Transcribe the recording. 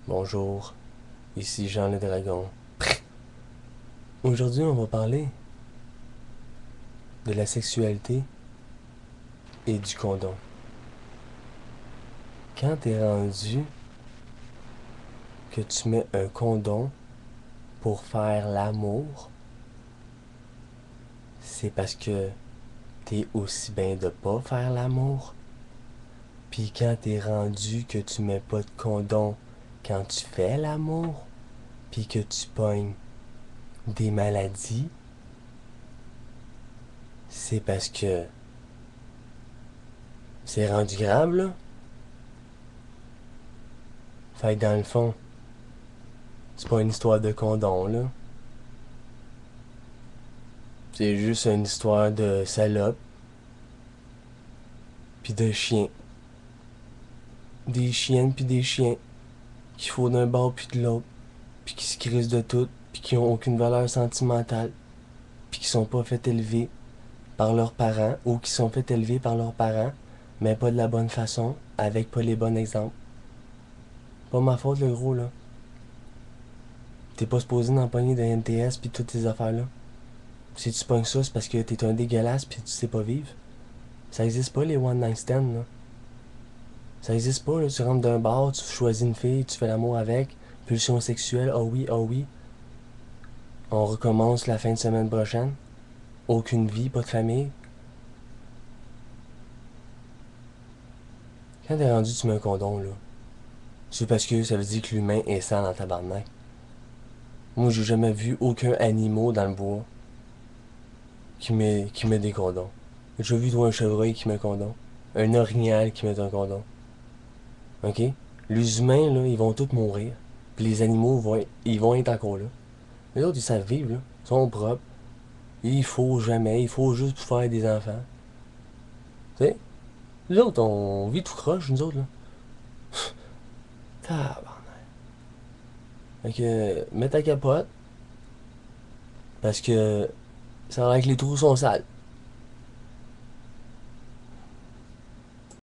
Bonjour, ici Jean le Dragon. Aujourd'hui, on va parler de la sexualité et du condom. Quand t'es rendu que tu mets un condom pour faire l'amour, c'est parce que t'es aussi bien de pas faire l'amour. Puis quand t'es rendu que tu mets pas de condom quand tu fais l'amour, puis que tu pognes des maladies, c'est parce que c'est rendu grave, là. Fait que dans le fond, c'est pas une histoire de condom, là. C'est juste une histoire de salope puis de chiens. Des chiennes puis des chiens qui font d'un bord puis de l'autre, puis qui se crissent de tout, puis qui ont aucune valeur sentimentale, puis qui sont pas fait élever par leurs parents, ou qui sont fait élever par leurs parents, mais pas de la bonne façon, avec pas les bons exemples. Pas ma faute, le gros, là. T'es pas supposé d'empoigner de NTS puis toutes ces affaires-là. Si tu pognes ça, c'est parce que t'es un dégueulasse puis tu sais pas vivre. Ça existe pas, les one night stands, là. Ça existe pas, là. Tu rentres d'un bar, tu choisis une fille, tu fais l'amour avec, pulsion sexuelle, oh oui, oh oui. On recommence la fin de semaine prochaine. Aucune vie, pas de famille. Quand t'es rendu, tu mets un condom, là. C'est parce que ça veut dire que l'humain est sale en tabarnak. Moi, j'ai jamais vu aucun animal dans le bois qui met des condoms. J'ai vu, toi, un chevreuil qui met un condom. Un orignal qui met un condom. OK? Les humains, là, ils vont tous mourir. Puis les animaux, ils vont être encore là. Les autres, ils savent vivre, là. Ils sont propres. Il faut jamais, il faut juste pour faire des enfants. Tu sais? Nous autres, on vit tout croche, nous autres, là. Tabarnak. Fait que, mets ta capote, parce que ça a l'air que les trous sont sales.